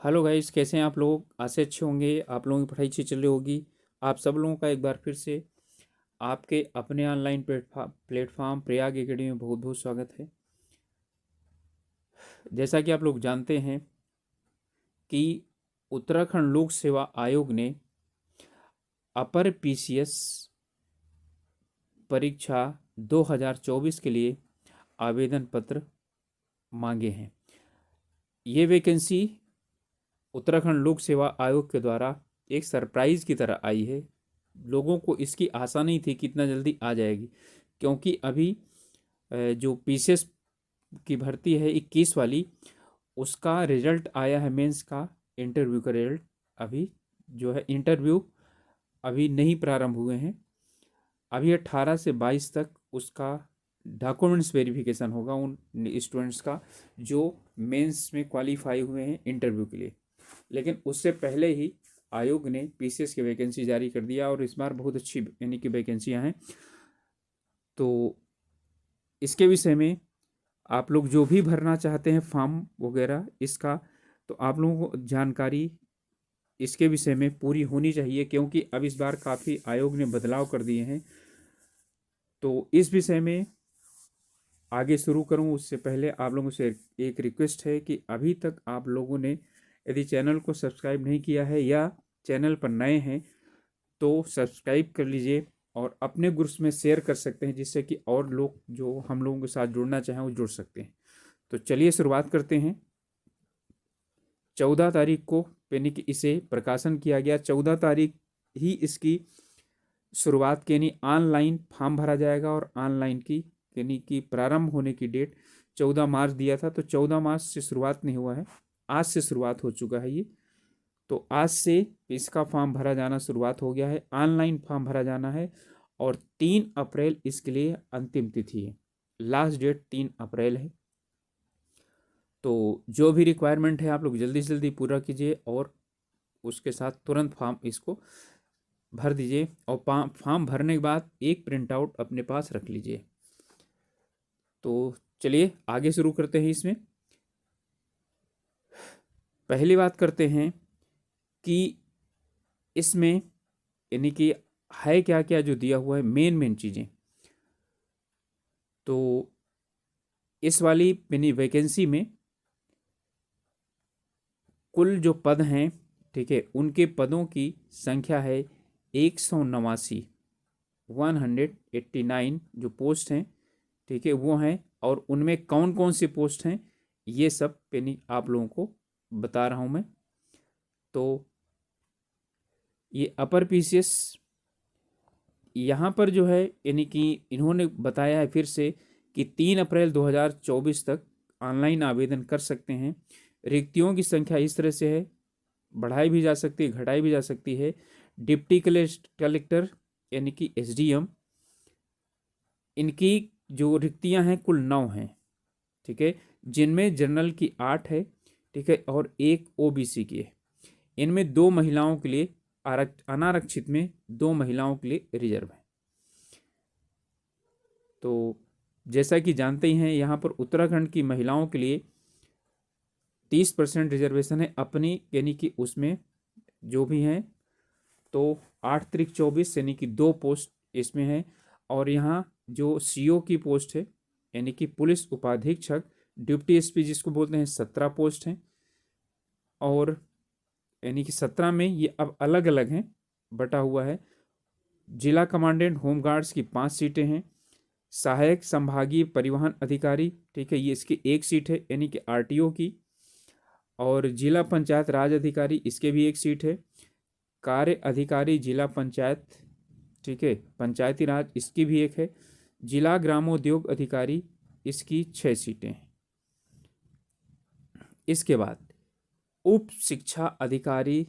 Hello guys, कैसे हैं आप लोग। आशा अच्छे होंगे, आप लोगों की पढ़ाई अच्छी चल रही होगी। आप सब लोगों का एक बार फिर से आपके अपने ऑनलाइन प्लेटफॉर्म प्रयाग एकेडमी में बहुत बहुत स्वागत है। जैसा कि आप लोग जानते हैं कि उत्तराखंड लोक सेवा आयोग ने अपर पीसीएस परीक्षा 2024 के लिए आवेदन पत्र मांगे हैं। ये वैकेंसी उत्तराखंड लोक सेवा आयोग के द्वारा एक सरप्राइज की तरह आई है। लोगों को इसकी आशा नहीं थी कि इतना जल्दी आ जाएगी, क्योंकि अभी जो पीसीएस की भर्ती है 21 वाली, उसका रिजल्ट आया है। मेंस का इंटरव्यू का रिजल्ट अभी जो है, इंटरव्यू अभी नहीं प्रारंभ हुए हैं। अभी 18 से 22 तक उसका डॉक्यूमेंट्स वेरिफिकेशन होगा उन स्टूडेंट्स का जो मेंस में क्वालिफाई हुए हैं इंटरव्यू के लिए। लेकिन उससे पहले ही आयोग ने पीसीएस की वैकेंसी जारी कर दिया और इस बार बहुत अच्छी यानी कि वैकेंसियाँ हैं। तो इसके विषय में आप लोग जो भी भरना चाहते हैं फॉर्म वगैरह इसका, तो आप लोगों को जानकारी इसके विषय में पूरी होनी चाहिए, क्योंकि अब इस बार काफ़ी आयोग ने बदलाव कर दिए हैं। तो इस विषय में आगे शुरू करूं उससे पहले आप लोगों से एक रिक्वेस्ट है कि अभी तक आप लोगों ने यदि चैनल को सब्सक्राइब नहीं किया है या चैनल पर नए हैं तो सब्सक्राइब कर लीजिए और अपने ग्रुप्स में शेयर कर सकते हैं, जिससे कि और लोग जो हम लोगों के साथ जुड़ना चाहें वो जुड़ सकते हैं। तो चलिए शुरुआत करते हैं। 14 तारीख को यानी कि इसे प्रकाशन किया गया। 14 तारीख ही इसकी शुरुआत की, यानी ऑनलाइन फॉर्म भरा जाएगा और ऑनलाइन की यानी कि प्रारंभ होने की डेट 14 मार्च दिया था। तो 14 मार्च से शुरुआत नहीं हुआ है, आज से शुरुआत हो चुका है ये। तो आज से इसका फॉर्म भरा जाना शुरुआत हो गया है, ऑनलाइन फॉर्म भरा जाना है और 3 अप्रैल इसके लिए अंतिम तिथि है। लास्ट डेट 3 अप्रैल है। तो जो भी रिक्वायरमेंट है आप लोग जल्दी से जल्दी पूरा कीजिए और उसके साथ तुरंत फॉर्म इसको भर दीजिए और फॉर्म भरने के बाद एक प्रिंट आउट अपने पास रख लीजिए। तो चलिए आगे शुरू करते हैं। इसमें पहली बात करते हैं कि इसमें यानी कि है क्या क्या जो दिया हुआ है, मेन चीज़ें। तो इस वाली यानी वैकेंसी में कुल जो पद हैं, ठीक है, उनके पदों की संख्या है 189, 189 जो पोस्ट हैं, ठीक है, वो हैं। और उनमें कौन कौन सी पोस्ट हैं ये सब यानी आप लोगों को बता रहा हूँ मैं। तो ये अपर पीसीएस यहाँ पर जो है यानी कि इन्होंने बताया है फिर से कि 3 अप्रैल 2024 तक ऑनलाइन आवेदन कर सकते हैं। रिक्तियों की संख्या इस तरह से है, बढ़ाई भी जा सकती है, घटाई भी जा सकती है। डिप्टी कलेक्टर यानी कि एसडीएम, इनकी जो रिक्तियां हैं कुल 9 हैं, ठीक है, जिनमें जनरल की 8 है, ठीक है, और एक ओबीसी की है। इनमें 2 महिलाओं के लिए अनारक्षित में 2 महिलाओं के लिए रिजर्व है। तो जैसा कि जानते ही हैं यहाँ पर उत्तराखंड की महिलाओं के लिए 30% रिजर्वेशन है अपनी, यानी कि उसमें जो भी हैं। तो 8 तरीक 24 यानी कि 2 पोस्ट इसमें है। और यहाँ जो सीओ की पोस्ट है यानी कि पुलिस उपाधीक्षक, डिप्टी एसपी जिसको बोलते हैं, 17 पोस्ट हैं। और यानी कि 17 में ये अब अलग अलग हैं, बटा हुआ है। जिला कमांडेंट होमगार्ड्स की 5 सीटें हैं। सहायक संभागीय परिवहन अधिकारी, ठीक है, ये इसकी 1 सीट है यानी कि आरटीओ की। और जिला पंचायत राज अधिकारी, इसके भी 1 सीट है। कार्य अधिकारी जिला पंचायत, ठीक है, पंचायती राज, इसकी भी 1 है। जिला ग्रामोद्योग अधिकारी, इसकी 6 सीटें हैं। इसके बाद उप शिक्षा अधिकारी,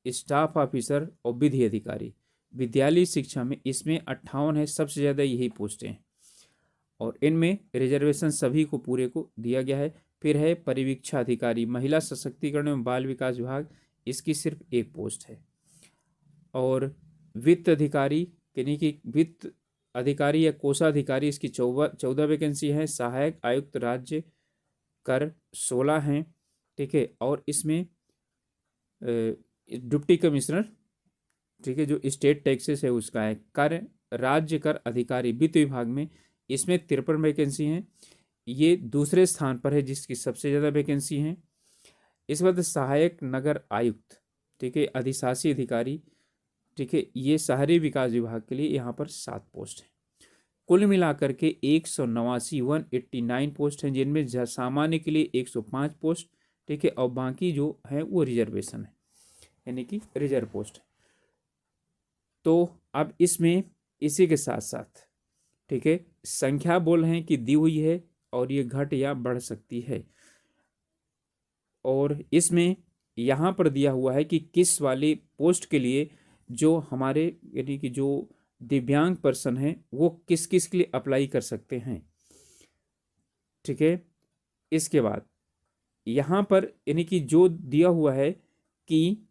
स्टाफ ऑफिसर और विधि अधिकारी विद्यालय शिक्षा में, इसमें 58 है, सबसे ज़्यादा यही पोस्टें हैं। और इनमें रिजर्वेशन सभी को पूरे को दिया गया है। फिर है परिवीक्षा अधिकारी, महिला सशक्तिकरण एवं बाल विकास विभाग, इसकी सिर्फ 1 पोस्ट है। और वित्त अधिकारी यानी कि वित्त अधिकारी या कोषाधिकारी, इसकी 14 वैकेंसी है। सहायक आयुक्त राज्य कर 16 हैं, ठीक है। और इसमें डिप्टी कमिश्नर, ठीक है, जो स्टेट टैक्सेस है उसका है। कर राज्य कर अधिकारी वित्त विभाग में इसमें 53 वैकेंसी हैं, ये दूसरे स्थान पर है जिसकी सबसे ज़्यादा वैकेंसी हैं। इस बाद सहायक नगर आयुक्त, ठीक है, अधिशासी अधिकारी, ठीक है, ये शहरी विकास विभाग के लिए यहाँ पर 7 पोस्ट हैं। कुल मिलाकर के 189 पोस्ट हैं, जिनमें सामान्य के लिए 105 पोस्ट, ठीक है, और बाकी जो है वो रिजर्वेशन है, यानी कि रिजर्व पोस्ट है। तो अब इसमें इसी के साथ साथ, ठीक है, संख्या बोल हैं कि दी हुई है और ये घट या बढ़ सकती है। और इसमें यहाँ पर दिया हुआ है कि किस वाली पोस्ट के लिए जो हमारे यानी कि जो दिव्यांग पर्सन हैं वो किस किस के लिए अप्लाई कर सकते हैं, ठीक है। इसके बाद यहाँ पर यानी कि जो दिया हुआ है कि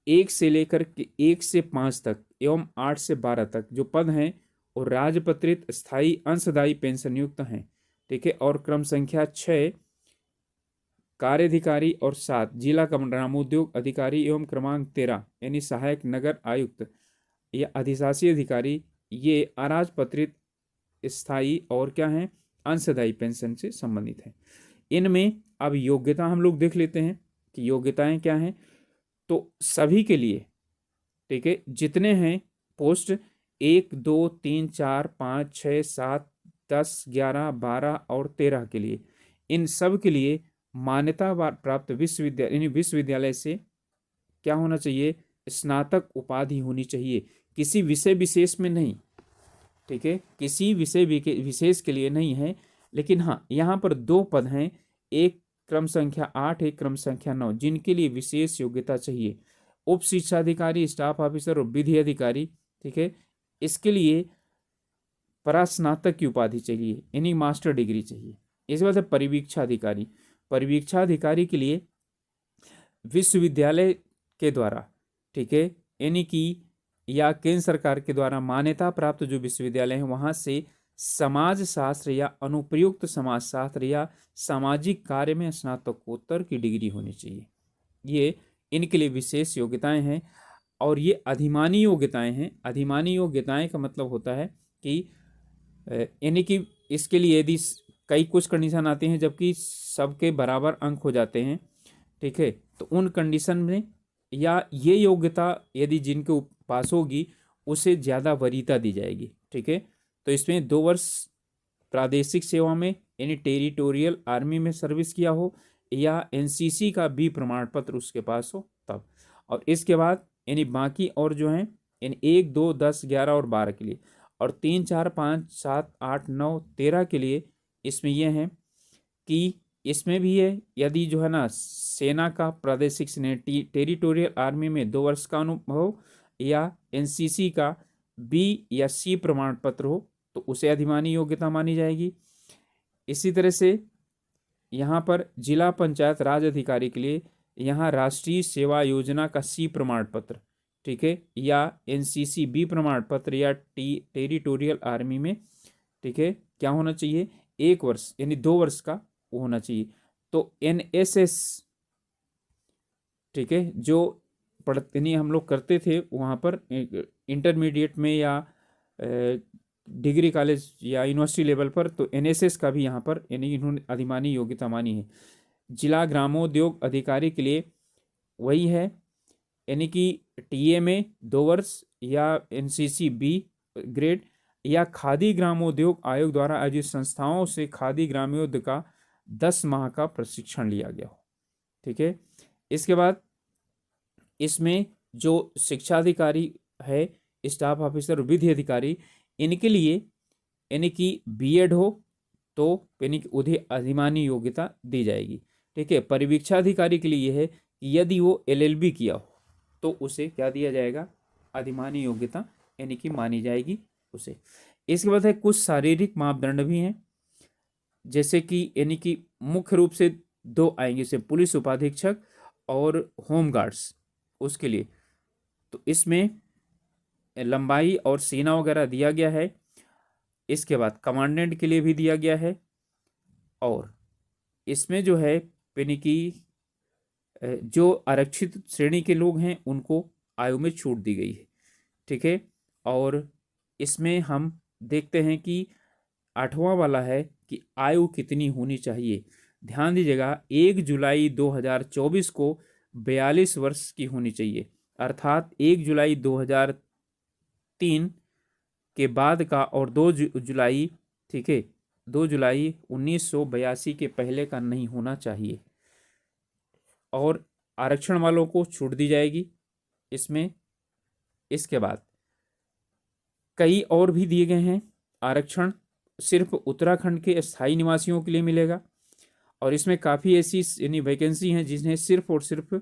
1 से लेकर के 1 से 5 तक एवं 8 से 12 तक जो पद हैं और राजपत्रित स्थायी अंशदायी पेंशन युक्त हैं, ठीक है। और क्रम संख्या 6 कार्याधिकारी और 7 जिला ग्रामोद्योग अधिकारी एवं क्रमांक 13 यानी सहायक नगर आयुक्त या अधिशासी अधिकारी, ये अराजपत्रित स्थायी और क्या है अंशदायी पेंशन से संबंधित है। इनमें अब योग्यता हम लोग देख लेते हैं कि योग्यताएं क्या हैं। तो सभी के लिए, ठीक है, जितने हैं पोस्ट 1 2 3 4 5 6 7 10 11 12 और 13 के लिए, इन सब के लिए मान्यता प्राप्त विश्वविद्यालय यानी विश्वविद्यालय से क्या होना चाहिए, स्नातक उपाधि होनी चाहिए, किसी विषय विशेष में नहीं, ठीक है, किसी विषय विशेष के लिए नहीं है। लेकिन हाँ, यहाँ पर 2 पद हैं, एक क्रम संख्या 8, एक क्रम संख्या 9, जिनके लिए विशेष योग्यता चाहिए। उप शिक्षा अधिकारी, स्टाफ ऑफिसर और विधि अधिकारी, ठीक है, इसके लिए परास्नातक की उपाधि चाहिए, यानी मास्टर डिग्री चाहिए। इस बात है परिवीक्षा अधिकारी, परिवीक्षा अधिकारी के लिए विश्वविद्यालय के द्वारा, ठीक है, यानी कि या केंद्र सरकार के द्वारा मान्यता प्राप्त जो विश्वविद्यालय हैं वहाँ से समाज शास्त्र या अनुप्रयुक्त समाज शास्त्र या सामाजिक कार्य में स्नातकोत्तर की डिग्री होनी चाहिए। ये इनके लिए विशेष योग्यताएं हैं और ये अधिमानी योग्यताएं हैं। अधिमानी योग्यताएं का मतलब होता है कि यानी कि इसके लिए यदि कई कुछ कंडीशन आते हैं जबकि सबके बराबर अंक हो जाते हैं, ठीक है, तो उन कंडीशन में या ये योग्यता यदि जिनके पास होगी उसे ज़्यादा वरीयता दी जाएगी, ठीक है। तो इसमें 2 वर्ष प्रादेशिक सेवा में यानी टेरिटोरियल आर्मी में सर्विस किया हो या एनसीसी का भी प्रमाण पत्र उसके पास हो तब। और इसके बाद यानी बाकी और जो हैं यानी 1 2 10 11 और 12 के लिए, और 3 4 5 7 8 9 13 के लिए इसमें यह है कि इसमें भी है यदि जो है ना सेना का प्रादेशिक टेरिटोरियल आर्मी में 2 वर्ष का अनुभव या एनसीसी का बी या सी प्रमाण पत्र हो तो उसे अधिमानी योग्यता मानी जाएगी। इसी तरह से यहाँ पर जिला पंचायत राज अधिकारी के लिए यहाँ राष्ट्रीय सेवा योजना का सी प्रमाण पत्र, ठीक है, या एनसीसी बी प्रमाण पत्र या टेरिटोरियल आर्मी में, ठीक है, क्या होना चाहिए 1 वर्ष यानी 2 वर्ष का वो होना चाहिए। तो एनएसएस, ठीक है, जो पढ़ते नहीं हम लोग करते थे वहाँ पर इंटरमीडिएट में या डिग्री कॉलेज या यूनिवर्सिटी लेवल पर, तो एनएसएस का भी यहाँ पर यानी इन्होंने अधिमानी योग्यता मानी है। जिला ग्रामोद्योग अधिकारी के लिए वही है यानी कि टीए में 2 वर्ष या एनसीसी बी ग्रेड या खादी ग्रामोद्योग आयोग द्वारा आयोजित संस्थाओं से खादी ग्रामोद्योग का 10 माह का प्रशिक्षण लिया गया हो, ठीक है। इसके बाद इसमें जो शिक्षा अधिकारी है, स्टाफ ऑफिसर, विधि अधिकारी, इनके लिए यानी कि बीएड हो तो यानी कि उन्हें अधिमानी योग्यता दी जाएगी, ठीक है। परिवीक्षा अधिकारी के लिए यह है कि यदि वो एलएलबी किया हो तो उसे क्या दिया जाएगा, अधिमानी योग्यता यानी कि मानी जाएगी उसे। इसके बाद है कुछ शारीरिक मापदंड भी हैं, जैसे कि यानी कि मुख्य रूप से 2 आएंगे, जैसे पुलिस उपाधीक्षक और होमगार्ड्स उसके लिए। तो इसमें लंबाई और सीना वगैरह दिया गया है। इसके बाद कमांडेंट के लिए भी दिया गया है और इसमें जो है यानी कि जो आरक्षित श्रेणी के लोग हैं उनको आयु में छूट दी गई है। ठीक है, और इसमें हम देखते हैं कि 8वां वाला है कि आयु कितनी होनी चाहिए। ध्यान दीजिएगा, 1 जुलाई 2024 को 42 वर्ष की होनी चाहिए, अर्थात 1 जुलाई 2003 के बाद का और 2 जुलाई, ठीक है, 2 जुलाई 1982 के पहले का नहीं होना चाहिए। और आरक्षण वालों को छूट दी जाएगी इसमें। इसके बाद कई और भी दिए गए हैं आरक्षण, सिर्फ उत्तराखंड के स्थायी निवासियों के लिए मिलेगा। और इसमें काफ़ी ऐसी यानी वैकेंसी हैं जिन्हें सिर्फ और सिर्फ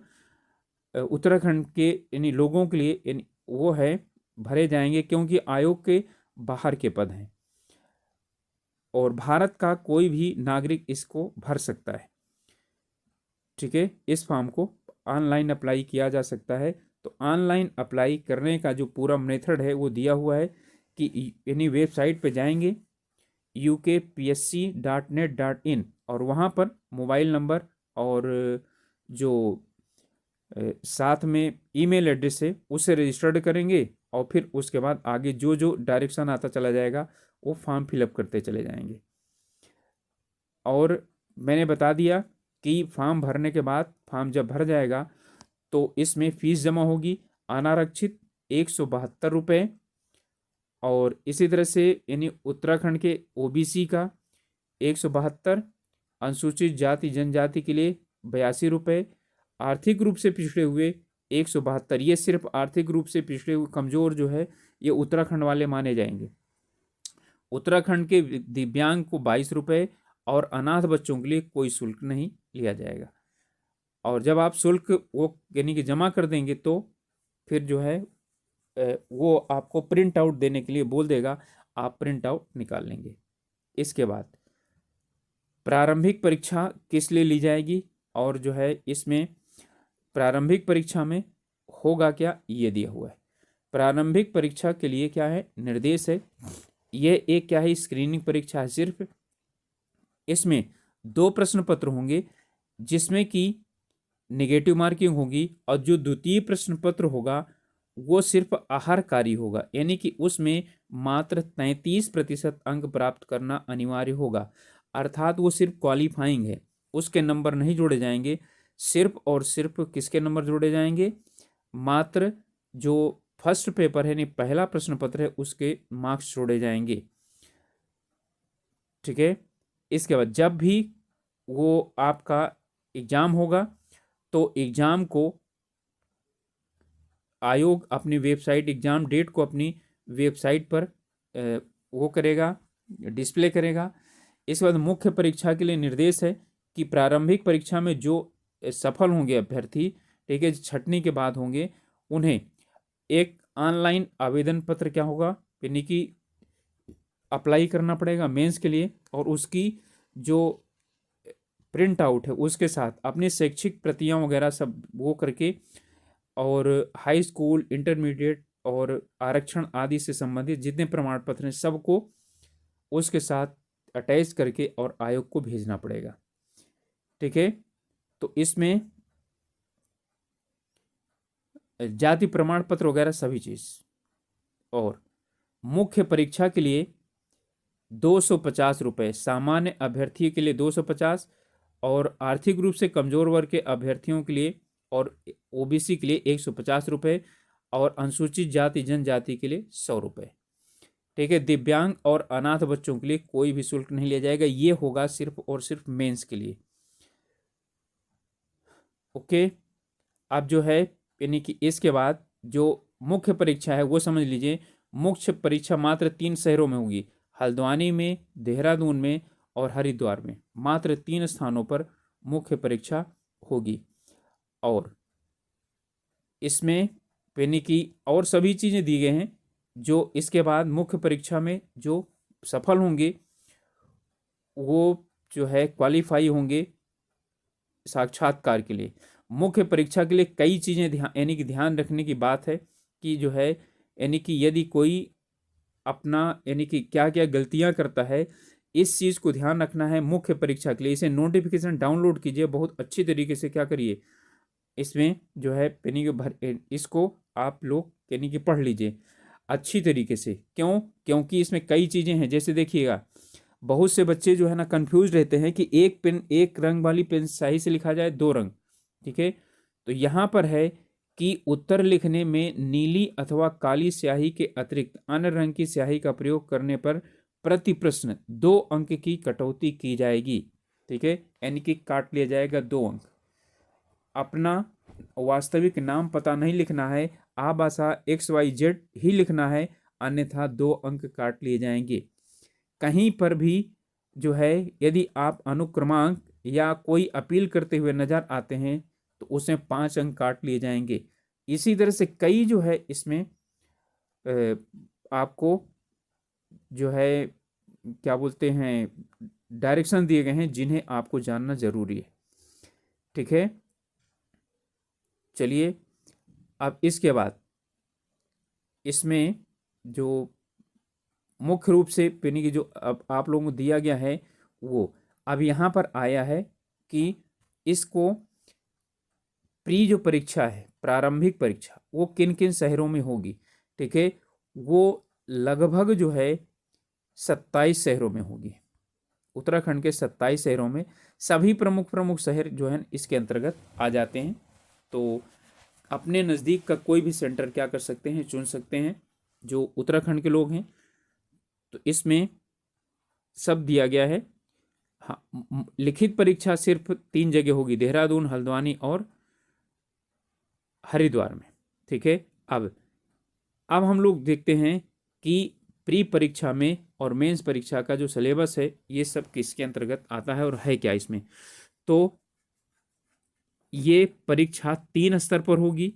उत्तराखंड के यानी लोगों के लिए यानी वो है भरे जाएंगे, क्योंकि आयोग के बाहर के पद हैं और भारत का कोई भी नागरिक इसको भर सकता है। ठीक है, इस फॉर्म को ऑनलाइन अप्लाई किया जा सकता है। तो ऑनलाइन अप्लाई करने का जो पूरा मेथड है वो दिया हुआ है कि यानी वेबसाइट पे जाएंगे ukpsc.net.in और वहाँ पर मोबाइल नंबर और जो साथ में ईमेल एड्रेस है उसे रजिस्टर्ड करेंगे और फिर उसके बाद आगे जो जो डायरेक्शन आता चला जाएगा वो फॉर्म फिलअप करते चले जाएंगे। और मैंने बता दिया कि फॉर्म भरने के बाद फॉर्म जब भर जाएगा तो इसमें फीस जमा होगी अनारक्षित 172 रुपये, और इसी तरह से यानी उत्तराखंड के ओबीसी का 172, अनुसूचित जाति जनजाति के लिए 82 रुपये, आर्थिक रूप से पिछड़े हुए 172। ये सिर्फ आर्थिक रूप से पिछड़े हुए कमजोर जो है ये उत्तराखंड वाले माने जाएंगे। उत्तराखंड के दिव्यांग को 22 रुपये और अनाथ बच्चों के लिए कोई शुल्क नहीं लिया जाएगा। और जब आप शुल्क वो यानी कि जमा कर देंगे तो फिर जो है वो आपको प्रिंट आउट देने के लिए बोल देगा, आप प्रिंट आउट निकाल लेंगे। इसके बाद प्रारंभिक परीक्षा किस लिए ली जाएगी और जो है इसमें प्रारंभिक परीक्षा में होगा क्या, ये दिया हुआ है। प्रारंभिक परीक्षा के लिए क्या है, निर्देश है। यह एक क्या है, स्क्रीनिंग परीक्षा है सिर्फ। इसमें 2 प्रश्न पत्र होंगे जिसमें कि नेगेटिव मार्किंग होगी, और जो द्वितीय प्रश्न पत्र होगा वो सिर्फ आहारकारी होगा, यानी कि उसमें मात्र 33% अंक प्राप्त करना अनिवार्य होगा, अर्थात वो सिर्फ क्वालिफाइंग है, उसके नंबर नहीं जोड़े जाएंगे। सिर्फ और सिर्फ किसके नंबर जोड़े जाएंगे, मात्र जो फर्स्ट पेपर है यानी पहला प्रश्न पत्र है उसके मार्क्स जोड़े जाएंगे। ठीक है, इसके बाद जब भी वो आपका एग्जाम होगा तो एग्जाम को आयोग अपनी वेबसाइट, एग्जाम डेट को अपनी वेबसाइट पर वो करेगा, डिस्प्ले करेगा। इसके बाद मुख्य परीक्षा के लिए निर्देश है कि प्रारंभिक परीक्षा में जो सफल होंगे अभ्यर्थी, ठीक है, छंटनी के बाद होंगे, उन्हें एक ऑनलाइन आवेदन पत्र क्या होगा यानी कि अप्लाई करना पड़ेगा मेंस के लिए, और उसकी जो प्रिंट आउट है उसके साथ अपनी शैक्षिक प्रतियां वगैरह सब वो करके, और हाई स्कूल, इंटरमीडिएट और आरक्षण आदि से संबंधित जितने प्रमाण पत्र हैं सबको उसके साथ अटैच करके और आयोग को भेजना पड़ेगा। ठीक है, तो इसमें जाति प्रमाण पत्र वगैरह सभी चीज। और मुख्य परीक्षा के लिए 250 रुपये, सामान्य अभ्यर्थी के लिए 250, और आर्थिक रूप से कमजोर वर्ग के अभ्यर्थियों के लिए और ओबीसी के लिए 150 रुपये, और अनुसूचित जाति जनजाति के लिए 100 रुपये। ठीक है, दिव्यांग और अनाथ बच्चों के लिए कोई भी शुल्क नहीं लिया जाएगा, ये होगा सिर्फ और सिर्फ मेंस के लिए। ओके, अब जो है यानी कि इसके बाद जो मुख्य परीक्षा है वो समझ लीजिए। मुख्य परीक्षा मात्र 3 शहरों में होगी, हल्द्वानी में, देहरादून में और हरिद्वार में। मात्र 3 स्थानों पर मुख्य परीक्षा होगी। और इसमें यानी कि और सभी चीज़ें दी गई हैं जो इसके बाद मुख्य परीक्षा में जो सफल होंगे वो जो है क्वालिफाई होंगे साक्षात्कार के लिए। मुख्य परीक्षा के लिए कई चीज़ें यानी कि ध्यान रखने की बात है कि जो है यानी कि यदि कोई अपना यानी कि क्या क्या गलतियां करता है, इस चीज़ को ध्यान रखना है मुख्य परीक्षा के लिए। इसे नोटिफिकेशन डाउनलोड कीजिए, बहुत अच्छी तरीके से क्या करिए इसमें जो है यानी कि भर इसको आप लोग यानी कि पढ़ लीजिए अच्छी तरीके से। क्यों? क्योंकि इसमें कई चीज़ें हैं। जैसे देखिएगा, बहुत से बच्चे जो है ना कंफ्यूज रहते हैं कि एक पेन, एक रंग वाली पेन स्याही से लिखा जाए, दो रंग, ठीक है। तो यहाँ पर है कि उत्तर लिखने में नीली अथवा काली स्याही के अतिरिक्त अन्य रंग की स्याही का प्रयोग करने पर प्रति प्रश्न 2 अंक की कटौती की जाएगी, ठीक है। यानी कि काट लिया जाएगा 2 अंक। अपना वास्तविक नाम पता नहीं लिखना है, आबासा XYZ ही लिखना है, अन्यथा 2 अंक काट लिए जाएंगे। कहीं पर भी जो है यदि आप अनुक्रमांक या कोई अपील करते हुए नजर आते हैं तो उसमें 5 अंक काट लिए जाएंगे। इसी तरह से कई जो है इसमें आपको जो है क्या बोलते हैं डायरेक्शन दिए गए हैं जिन्हें आपको जानना जरूरी है, ठीक है। चलिए, अब इसके बाद इसमें जो मुख्य रूप से यानी कि जो अब आप लोगों को दिया गया है वो अब यहाँ पर आया है कि इसको प्री जो परीक्षा है, प्रारंभिक परीक्षा, वो किन किन शहरों में होगी, ठीक है। वो लगभग जो है 27 शहरों में होगी। उत्तराखंड के 27 शहरों में सभी प्रमुख प्रमुख शहर जो है इसके अंतर्गत आ जाते हैं। तो अपने नज़दीक का कोई भी सेंटर क्या कर सकते हैं, चुन सकते हैं जो उत्तराखंड के लोग हैं। तो इसमें सब दिया गया है। हाँ, लिखित परीक्षा सिर्फ 3 जगह होगी, देहरादून, हल्द्वानी और हरिद्वार में, ठीक है। अब हम लोग देखते हैं कि प्री परीक्षा में और मेंस परीक्षा का जो सिलेबस है ये सब किसके अंतर्गत आता है और है क्या इसमें। तो ये परीक्षा 3 स्तर पर होगी।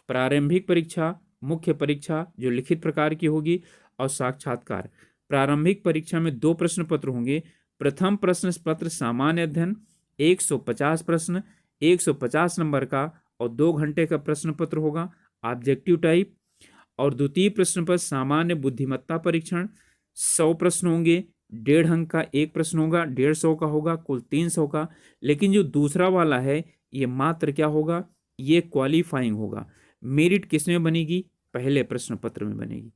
प्रारंभिक परीक्षा, मुख्य परीक्षा जो लिखित प्रकार की होगी, और साक्षात्कार। प्रारंभिक परीक्षा में 2 प्रश्न पत्र होंगे। प्रथम प्रश्न पत्र सामान्य अध्ययन 150 प्रश्न, 150 नंबर का, और 2 घंटे का प्रश्न पत्र होगा ऑब्जेक्टिव टाइप। और द्वितीय प्रश्न पर सामान्य बुद्धिमत्ता परीक्षण 100 प्रश्न होंगे, 1.5 अंक का एक प्रश्न होगा, 150 का होगा, कुल 300 का। लेकिन जो दूसरा वाला है ये मात्र क्या होगा, ये क्वालिफाइंग होगा। मेरिट किस में बनेगी, पहले प्रश्न पत्र में बनेगी,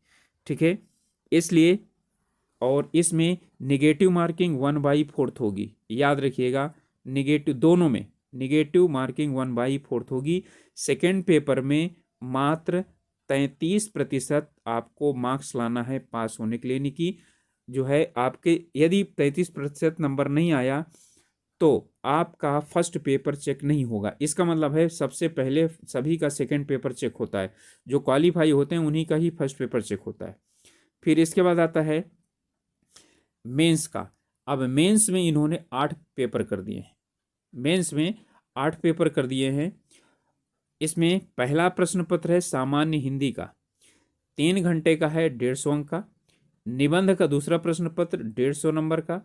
ठीक है। इसलिए और इसमें निगेटिव मार्किंग 1/4 होगी, याद रखिएगा। निगेटिव दोनों में निगेटिव मार्किंग 1/4 होगी। सेकेंड पेपर में मात्र 33% आपको मार्क्स लाना है पास होने के लिए। यानी कि जो है आपके यदि 33% नंबर नहीं आया तो आपका फर्स्ट पेपर चेक नहीं होगा। इसका मतलब है सबसे पहले सभी का सेकंड पेपर चेक होता है, जो क्वालिफाई होते हैं उन्हीं का ही फर्स्ट पेपर चेक होता है। फिर इसके बाद आता है मेंस का। अब मेंस में इन्होंने 8 पेपर कर दिए हैं। मेंस में 8 पेपर कर दिए हैं। इसमें पहला प्रश्न पत्र है सामान्य हिंदी का, 3 घंटे का है, 150 अंक का। निबंध का दूसरा प्रश्न पत्र 150 नंबर का।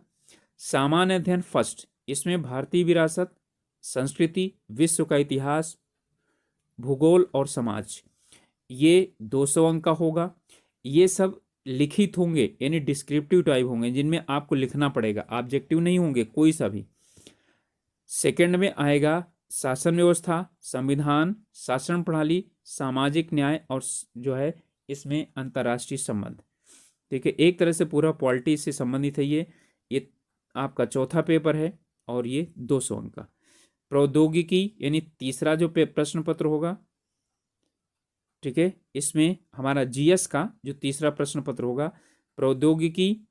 सामान्य अध्ययन फर्स्ट, इसमें भारतीय विरासत, संस्कृति, विश्व का इतिहास, भूगोल और समाज, ये 200 अंक का होगा। ये सब लिखित होंगे यानी डिस्क्रिप्टिव टाइप होंगे जिनमें आपको लिखना पड़ेगा, ऑब्जेक्टिव नहीं होंगे कोई सा भी। सेकंड में आएगा शासन व्यवस्था, संविधान, शासन प्रणाली, सामाजिक न्याय और जो है इसमें अंतर्राष्ट्रीय संबंध, ठीक है। एक तरह से पूरा पॉलिटी से संबंधित है ये आपका चौथा पेपर है और ये 200 अंक का। प्रौद्योगिकी यानी तीसरा जो प्रश्न पत्र होगा, ठीक है। इसमें हमारा जीएस का जो तीसरा प्रश्न पत्र होगा, प्रौद्योगिकी,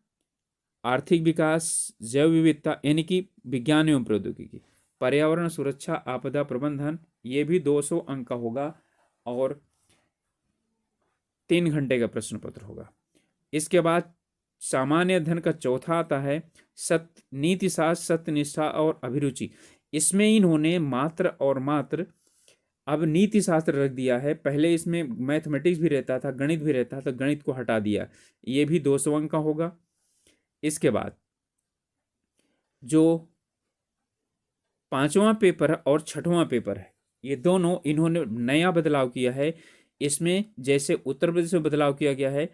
आर्थिक विकास, जैव विविधता यानी कि विज्ञान एवं प्रौद्योगिकी, पर्यावरण सुरक्षा, आपदा प्रबंधन, ये भी 200 अंक का होगा और 3 घंटे का प्रश्न पत्र होगा। इसके बाद सामान्य अध्ययन का चौथा आता है सत्य, नीति शास्त्र, सत्यनिष्ठा और अभिरुचि। इसमें इन्होंने मात्र और मात्र अब नीति शास्त्र रख दिया है। पहले इसमें मैथमेटिक्स भी रहता था, गणित भी रहता था, गणित को हटा दिया। ये भी 200 अंक का होगा। इसके बाद जो 5वां पेपर और 6वां पेपर है, ये दोनों इन्होंने नया बदलाव किया है। इसमें जैसे उत्तर प्रदेश में बदलाव किया गया है,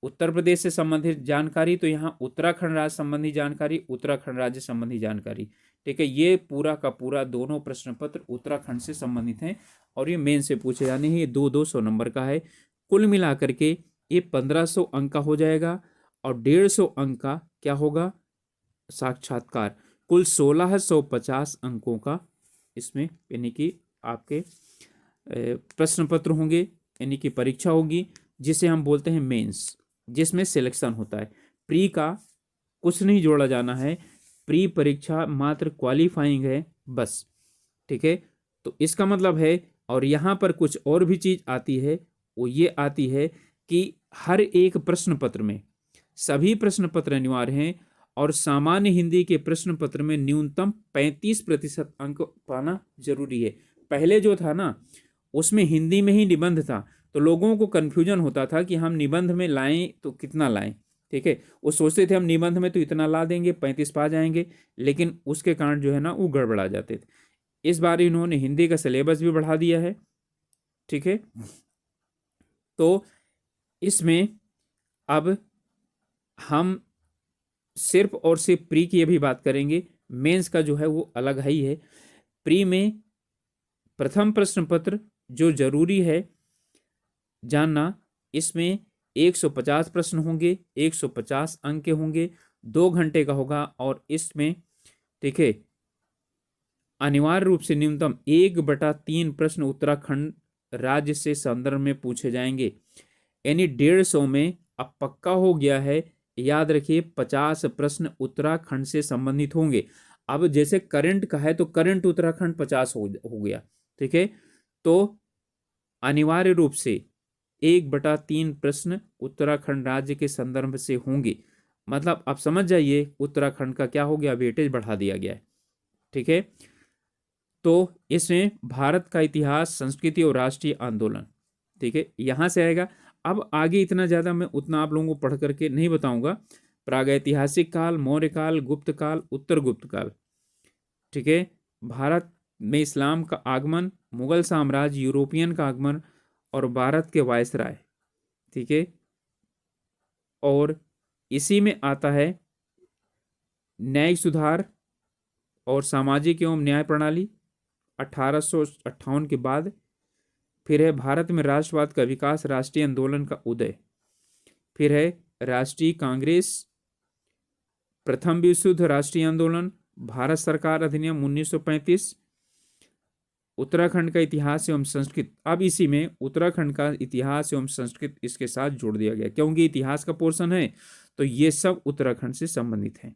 उत्तर प्रदेश से संबंधित जानकारी, तो यहाँ उत्तराखंड राज्य संबंधी जानकारी, उत्तराखंड राज्य संबंधी जानकारी, ठीक है, ये पूरा का पूरा दोनों प्रश्न पत्र उत्तराखंड से संबंधित हैं और ये मेन से पूछे जाने हैं। ये 200 नंबर का है। कुल मिलाकर के ये 1500 अंक का हो जाएगा और 150 अंक का क्या होगा, साक्षात्कार। कुल 1650 अंकों का इसमें यानी कि आपके प्रश्न पत्र होंगे, यानी कि परीक्षा होगी, जिसे हम बोलते हैं मेंस, जिसमें सिलेक्शन होता है। प्री का कुछ नहीं जोड़ा जाना है, प्री परीक्षा मात्र क्वालिफाइंग है बस। ठीक है, तो इसका मतलब है, और यहाँ पर कुछ और भी चीज आती है, वो ये आती है कि हर एक प्रश्न पत्र में सभी प्रश्न पत्र अनिवार्य हैं और सामान्य हिंदी के प्रश्न पत्र में न्यूनतम 35% अंक पाना जरूरी है। पहले जो था ना, उसमें हिंदी में ही निबंध था, तो लोगों को कंफ्यूजन होता था कि हम निबंध में लाएं तो कितना लाएं। ठीक है, वो सोचते थे हम निबंध में तो इतना ला देंगे, 35 पा जाएंगे, लेकिन उसके कारण जो है ना वो गड़बड़ा जाते थे। इस बार इन्होंने हिंदी का सिलेबस भी बढ़ा दिया है। ठीक है, तो इसमें अब हम सिर्फ और सिर्फ प्री की अभी बात करेंगे, मेंस का जो है वो अलग ही है। प्री में प्रथम प्रश्न पत्र जो जरूरी है जानना, इसमें 150 प्रश्न होंगे, 150 अंक के होंगे, 2 घंटे का होगा और इसमें ठीक है अनिवार्य रूप से न्यूनतम 1/3 प्रश्न उत्तराखंड राज्य से संदर्भ में पूछे जाएंगे। यानी 150 में अब पक्का हो गया है, याद रखिए 50 प्रश्न उत्तराखंड से संबंधित होंगे। अब जैसे करंट का है तो करंट उत्तराखंड 50 हो गया। ठीक है, तो अनिवार्य रूप से 1/3 प्रश्न उत्तराखंड राज्य के संदर्भ से होंगे। मतलब आप समझ जाइए उत्तराखंड का क्या हो गया, वेटेज बढ़ा दिया गया है। ठीक है, तो इसमें भारत का इतिहास, संस्कृति और राष्ट्रीय आंदोलन, ठीक है, यहां से आएगा। अब आगे इतना ज्यादा मैं उतना आप लोगों को पढ़ करके नहीं बताऊंगा। प्रागैतिहासिक काल, मौर्य काल, गुप्त काल, उत्तर गुप्त काल, ठीक है, भारत में इस्लाम का आगमन, मुगल साम्राज्य, यूरोपियन का आगमन और भारत के वायसराय। ठीक है, और इसी में आता है न्यायिक सुधार और सामाजिक एवं न्याय प्रणाली 1858 के बाद। फिर है भारत में राष्ट्रवाद का विकास, राष्ट्रीय आंदोलन का उदय। फिर है राष्ट्रीय कांग्रेस, प्रथम विश्व युद्ध, राष्ट्रीय आंदोलन, भारत सरकार अधिनियम 1935, उत्तराखंड का इतिहास एवं संस्कृत। अब इसी में उत्तराखंड का इतिहास एवं संस्कृत इसके साथ जोड़ दिया गया, क्योंकि इतिहास का पोर्शन है तो ये सब उत्तराखंड से संबंधित है।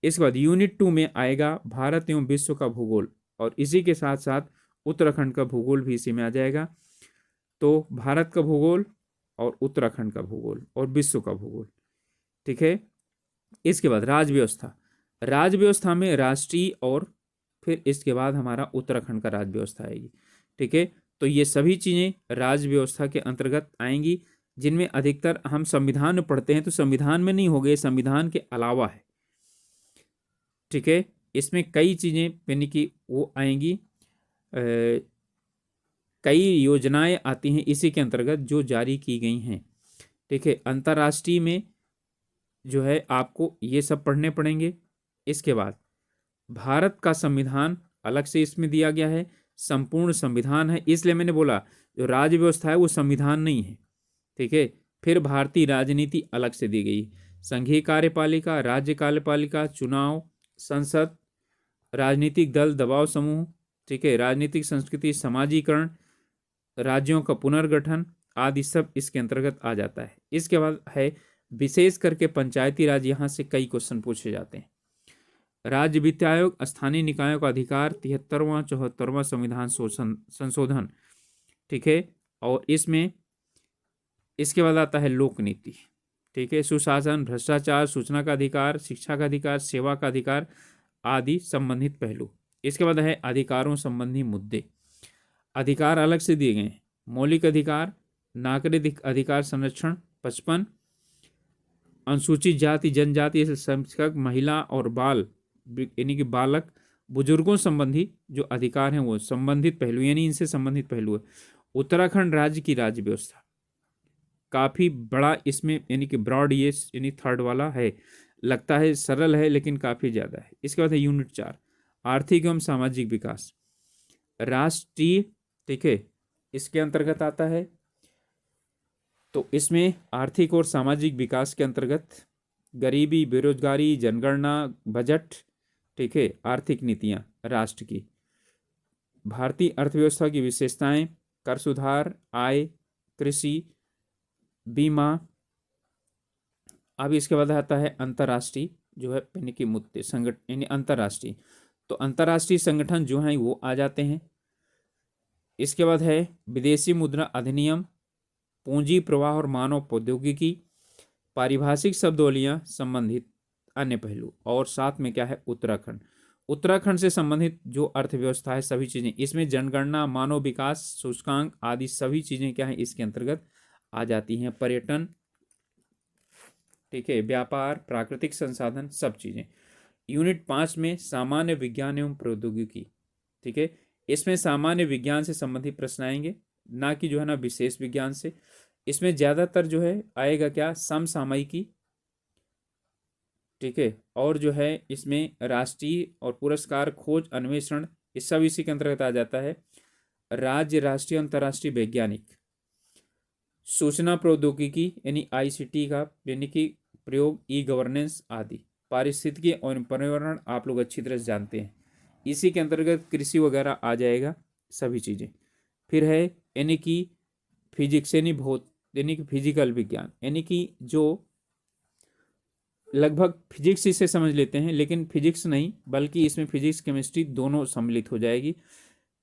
इसके बाद यूनिट 2 में आएगा भारत एवं विश्व का भूगोल, और इसी के साथ साथ उत्तराखंड का भूगोल भी इसी में आ जाएगा। तो भारत का भूगोल और उत्तराखंड का भूगोल और विश्व का भूगोल। ठीक है, इसके बाद राज्य व्यवस्था। राज्य व्यवस्था में राष्ट्रीय और फिर इसके बाद हमारा उत्तराखंड का राज्य व्यवस्था आएगी। ठीक है, तो ये सभी चीजें राज्य व्यवस्था के अंतर्गत आएंगी, जिनमें अधिकतर हम संविधान में पढ़ते हैं तो संविधान में नहीं होंगे, संविधान के अलावा है। ठीक है, इसमें कई चीजें यानी कि वो आएंगी, कई योजनाएं आती हैं इसी के अंतर्गत जो जारी की गई हैं। ठीक है, अंतर्राष्ट्रीय में जो है आपको ये सब पढ़ने पड़ेंगे। इसके बाद भारत का संविधान अलग से इसमें दिया गया है, संपूर्ण संविधान है, इसलिए मैंने बोला जो राज्य व्यवस्था है वो संविधान नहीं है। ठीक है, फिर भारतीय राजनीति अलग से दी गई, संघीय कार्यपालिका, राज्य कार्यपालिका, चुनाव, संसद, राजनीतिक दल, दबाव समूह। ठीक है, राजनीतिक संस्कृति, समाजीकरण, राज्यों का पुनर्गठन आदि सब इसके अंतर्गत आ जाता है। इसके बाद है विशेष करके पंचायती राज, यहाँ से कई क्वेश्चन पूछे जाते हैं। राज्य वित्त आयोग, स्थानीय निकायों का अधिकार, 73वां 74वां संविधान संशोधन। ठीक है, और इसमें इसके बाद आता है लोक नीति। ठीक है, सुशासन, भ्रष्टाचार, सूचना का अधिकार, शिक्षा का अधिकार, सेवा का अधिकार आदि संबंधित पहलू। इसके बाद है अधिकारों संबंधी मुद्दे। अधिकार अलग से दिए गए हैं, मौलिक अधिकार, नागरिक अधिकार संरक्षण 55, अनुसूचित जाति जनजाति अल्पसंख्यक, महिला और बाल यानी कि बालक, बुजुर्गों संबंधी जो अधिकार हैं वो संबंधित पहलू, यानी इनसे संबंधित पहलू है। उत्तराखंड राज्य की राज्य व्यवस्था काफी बड़ा इसमें यानी कि ब्रॉड ये यानी थर्ड वाला है। लगता है सरल है लेकिन काफी ज्यादा है। इसके बाद है यूनिट 4, आर्थिक एवं सामाजिक विकास राष्ट्रीय, ठीक है, इसके अंतर्गत आता है। तो इसमें आर्थिक और सामाजिक विकास के अंतर्गत गरीबी, बेरोजगारी, जनगणना, बजट, ठीक है, आर्थिक नीतियां राष्ट्र की, भारतीय अर्थव्यवस्था की विशेषताएं, कर सुधार, आय, कृषि, बीमा। अब इसके बाद आता है अंतर्राष्ट्रीय, जो है यानी कि मुद्दे संगठन, यानी अंतर्राष्ट्रीय, तो अंतर्राष्ट्रीय संगठन जो हैं वो आ जाते हैं। इसके बाद है विदेशी मुद्रा अधिनियम, पूंजी प्रवाह और मानव प्रौद्योगिकी, पारिभाषिक शब्दावलियां संबंधित अन्य पहलू, और साथ में क्या है उत्तराखंड, उत्तराखंड से संबंधित जो अर्थव्यवस्था है सभी चीजें इसमें, जनगणना, मानव विकास सूचकांक आदि सभी चीजें क्या है इसके अंतर्गत आ जाती हैं। पर्यटन, ठीक है, व्यापार, प्राकृतिक संसाधन, सब चीजें। यूनिट 5 में सामान्य विज्ञान एवं प्रौद्योगिकी, ठीक है, इसमें सामान्य विज्ञान से संबंधित प्रश्न आएंगे, ना कि जो है ना विशेष विज्ञान से। इसमें ज्यादातर जो है आएगा क्या समसामयिकी, ठीक है, और जो है इसमें राष्ट्रीय और पुरस्कार, खोज, अन्वेषण, ये सब इसी के अंतर्गत आ जाता है। राज्य, राष्ट्रीय, अंतर्राष्ट्रीय वैज्ञानिक, सूचना प्रौद्योगिकी यानी आईसीटी का यानी कि प्रयोग, ई गवर्नेंस आदि, पारिस्थितिकी और पर्यावरण आप लोग अच्छी तरह से जानते हैं, इसी के अंतर्गत कृषि वगैरह आ जाएगा सभी चीजें। फिर है यानी कि फिजिक्स यानी भौत यानी कि फिजिकल विज्ञान, यानी कि जो लगभग फिजिक्स इसे समझ लेते हैं, लेकिन फिजिक्स नहीं बल्कि इसमें फिजिक्स केमिस्ट्री दोनों सम्मिलित हो जाएगी।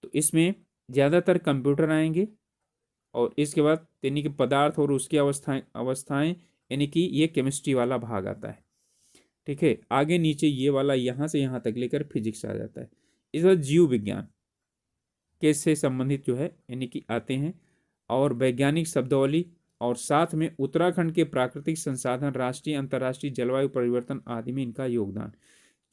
तो इसमें ज़्यादातर कंप्यूटर आएंगे, और इसके बाद यानी कि पदार्थ और उसकी अवस्थाएं यानी कि ये केमिस्ट्री वाला भाग आता है, ठीक है। आगे नीचे ये वाला यहाँ से यहाँ तक लेकर फिजिक्स आ जाता है। इस बार जीव विज्ञान के से संबंधित जो है यानी कि आते हैं, और वैज्ञानिक शब्दावली, और साथ में उत्तराखंड के प्राकृतिक संसाधन, राष्ट्रीय अंतर्राष्ट्रीय जलवायु परिवर्तन आदि में इनका योगदान।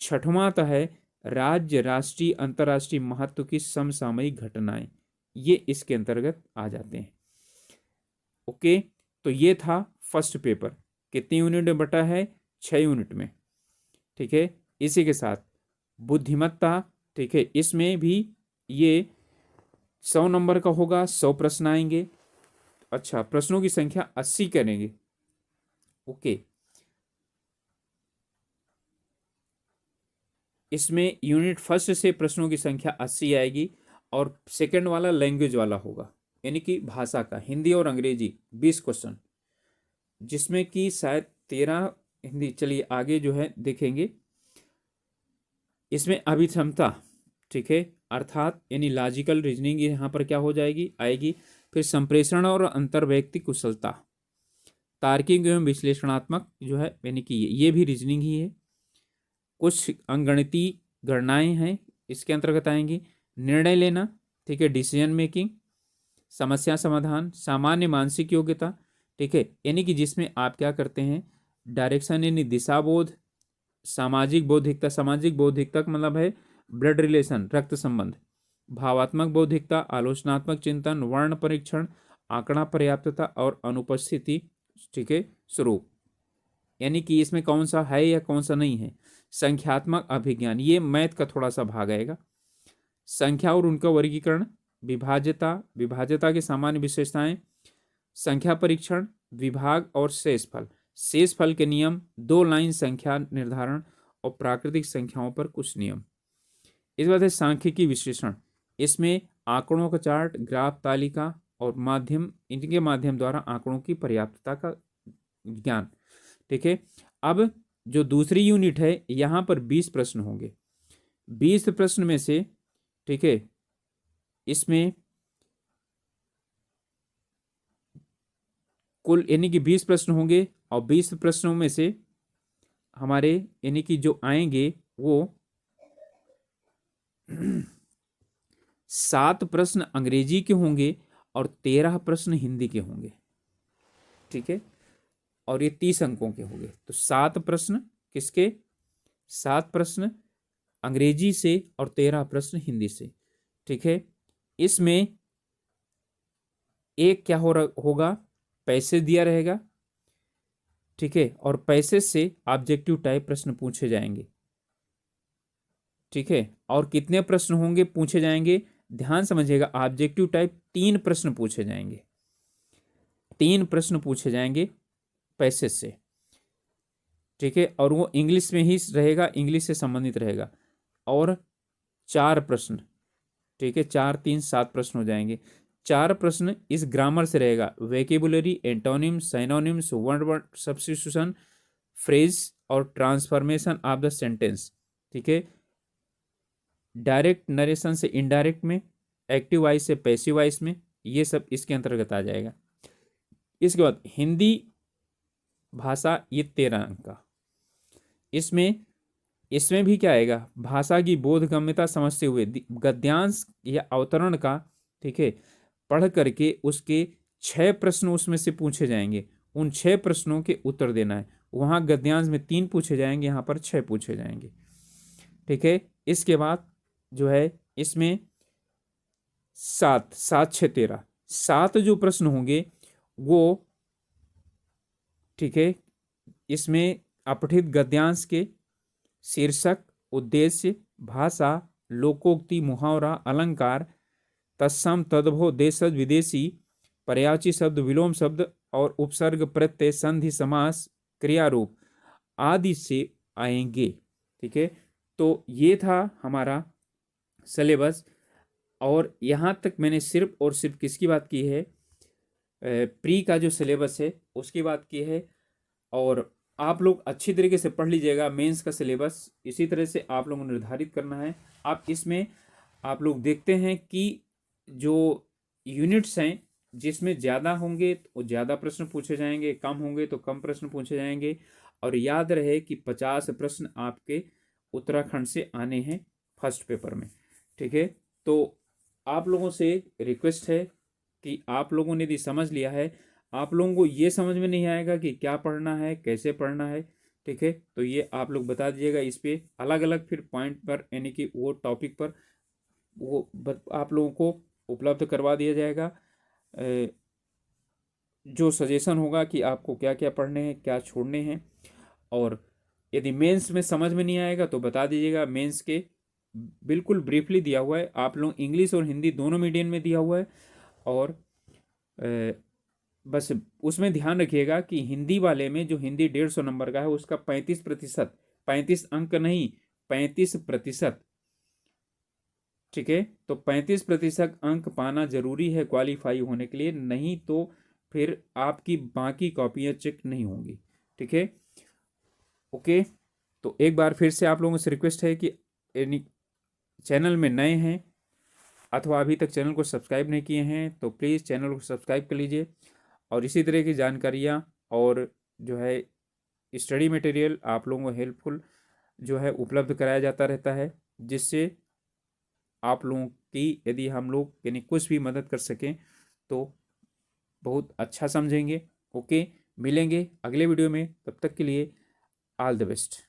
छठवां आता है राज्य, राष्ट्रीय, अंतर्राष्ट्रीय महत्व की समसामयिक घटनाएं, ये इसके अंतर्गत आ जाते हैं। ओके, तो ये था फर्स्ट पेपर। कितनी यूनिट में बटा है? 6 यूनिट में, ठीक है। इसी के साथ बुद्धिमत्ता, ठीक है, इसमें भी ये 100 नंबर का होगा, 100 प्रश्न आएंगे। अच्छा, प्रश्नों की संख्या 80 करेंगे। ओके, इसमें यूनिट फर्स्ट से प्रश्नों की संख्या 80 आएगी, और सेकंड वाला लैंग्वेज वाला होगा, यानी कि भाषा का, हिंदी और अंग्रेजी 20 क्वेश्चन, जिसमें कि शायद 13 हिंदी। चलिए आगे जो है देखेंगे। इसमें अभिक्षमता, ठीक है, अर्थात यानी लॉजिकल रीजनिंग यहाँ पर क्या हो जाएगी, आएगी। फिर संप्रेषण और अंतर्वैयक्तिक कुशलता, तार्किक एवं विश्लेषणात्मक जो है यानी कि ये भी रीजनिंग ही है। कुछ अंगणितीय गणनाएं हैं इसके अंतर्गत आएंगी। निर्णय लेना, ठीक है, डिसीजन मेकिंग, समस्या समाधान, सामान्य मानसिक योग्यता, ठीक है, यानी कि जिसमें आप क्या करते हैं, डायरेक्शन यानी दिशा बोध, सामाजिक बौद्धिकता, सामाजिक बौद्धिकता का मतलब है ब्लड रिलेशन, रक्त संबंध, भावात्मक बौद्धिकता, आलोचनात्मक चिंतन, वर्ण परीक्षण, आंकड़ा पर्याप्तता और अनुपस्थिति, ठीक है, स्वरूप, यानी कि इसमें कौन सा है या कौन सा नहीं है। संख्यात्मक अभिज्ञान, ये मैथ का थोड़ा सा भाग आएगा। संख्या और उनका वर्गीकरण, विभाज्यता के सामान्य विशेषताएं, संख्या परीक्षण, विभाग और शेषफल, शेषफल के नियम, 2 लाइन संख्या निर्धारण और प्राकृतिक संख्याओं पर कुछ नियम। इस बात है सांख्यिकी विश्लेषण, इसमें आंकड़ों का चार्ट, ग्राफ, तालिका और माध्यम, इनके माध्यम द्वारा आंकड़ों की पर्याप्तता का ज्ञान, ठीक है। अब जो दूसरी यूनिट है यहाँ पर 20 प्रश्न होंगे। 20 प्रश्न में से, ठीक है, इसमें कुल यानी कि 20 प्रश्न होंगे, और 20 प्रश्नों में से हमारे यानी कि जो आएंगे वो 7 प्रश्न अंग्रेजी के होंगे और 13 प्रश्न हिंदी के होंगे, ठीक है, और ये 30 अंकों के होंगे। तो 7 प्रश्न किसके? 7 प्रश्न अंग्रेजी से और 13 प्रश्न हिंदी से, ठीक है। इसमें एक क्या होगा, पैसे दिया रहेगा, ठीक है, और पैसेज से ऑब्जेक्टिव टाइप प्रश्न पूछे जाएंगे। ठीक है, और कितने प्रश्न होंगे पूछे जाएंगे, ध्यान समझिएगा, ऑब्जेक्टिव टाइप 3 प्रश्न पूछे जाएंगे, 3 प्रश्न पूछे जाएंगे पैसेज से। ठीक है, और वो इंग्लिश में ही रहेगा, इंग्लिश से संबंधित रहेगा, और 4 प्रश्न। ठीक है, 4 3 7 प्रश्न हो जाएंगे। 4 प्रश्न इस ग्रामर से रहेगा, vocabulary, antonyms, synonyms, word word substitution, phrase और ट्रांसफॉर्मेशन ऑफ द सेंटेंस। ठीक है, डायरेक्ट नरेशन से इनडायरेक्ट में, एक्टिव वॉइस से पैसिव वॉइस में, ये सब इसके अंतर्गत आ जाएगा। इसके बाद हिंदी भाषा, ये 13 अंक का। इसमें भी क्या आएगा, भाषा की बोधगम्यता समझते हुए गद्यांश या अवतरण का, ठीक है, पढ़ करके उसके 6 प्रश्न उसमें से पूछे जाएंगे। उन 6 प्रश्नों के उत्तर देना है। वहाँ गद्यांश में 3 पूछे जाएंगे, यहाँ पर 6 पूछे जाएंगे। ठीक है, इसके बाद जो है इसमें 7 7 6 13 7 जो प्रश्न होंगे वो, ठीक है, इसमें अपठित गद्यांश के शीर्षक, उद्देश्य, भाषा, लोकोक्ति, मुहावरा, अलंकार, तत्सम, तद्भव, देशज, विदेशी, पर्यायवाची शब्द, विलोम शब्द और उपसर्ग, प्रत्यय, संधि, समास, क्रियारूप आदि से आएंगे। ठीक है, तो ये था हमारा सिलेबस। और यहाँ तक मैंने सिर्फ और सिर्फ किसकी बात की है, प्री का जो सिलेबस है उसकी बात की है। और आप लोग अच्छी तरीके से पढ़ लीजिएगा, मेंस का सिलेबस इसी तरह से आप लोगों को निर्धारित करना है। आप इसमें आप लोग देखते हैं कि जो यूनिट्स हैं जिसमें ज़्यादा होंगे तो ज़्यादा प्रश्न पूछे जाएंगे, कम होंगे तो कम प्रश्न पूछे जाएंगे। और याद रहे कि 50 प्रश्न आपके उत्तराखंड से आने हैं फर्स्ट पेपर में। ठीक है, तो आप लोगों से रिक्वेस्ट है कि आप लोगों ने यदि समझ लिया है, आप लोगों को ये समझ में नहीं आएगा कि क्या पढ़ना है, कैसे पढ़ना है, ठीक है, तो ये आप लोग बता दीजिएगा। इस पे अलग अलग फिर पॉइंट पर, यानी कि वो टॉपिक पर वो आप लोगों को उपलब्ध करवा दिया जाएगा। जो सजेशन होगा कि आपको क्या क्या पढ़ने हैं, क्या छोड़ने हैं। और यदि मेंस में समझ में नहीं आएगा तो बता दीजिएगा, मेंस के बिल्कुल ब्रीफली दिया हुआ है। आप लोग इंग्लिश और हिंदी दोनों मीडियम में दिया हुआ है। और बस उसमें ध्यान रखिएगा कि हिंदी वाले में जो हिंदी 150 नंबर का है उसका 35%, 35 अंक नहीं, 35%। ठीक है, तो 35% अंक पाना जरूरी है क्वालिफाई होने के लिए, नहीं तो फिर आपकी बाकी कॉपियां चेक नहीं होंगी। ठीक है, ओके। तो एक बार फिर से आप लोगों से रिक्वेस्ट है कि चैनल में नए हैं अथवा अभी तक चैनल को सब्सक्राइब नहीं किए हैं तो प्लीज़ चैनल को सब्सक्राइब कर लीजिए। और इसी तरह की जानकारियाँ और जो है स्टडी मटेरियल आप लोगों को हेल्पफुल जो है उपलब्ध कराया जाता रहता है, जिससे आप लोगों की यदि हम लोग यानी कुछ भी मदद कर सकें तो बहुत अच्छा समझेंगे। ओके, मिलेंगे अगले वीडियो में, तब तक के लिए ऑल द बेस्ट।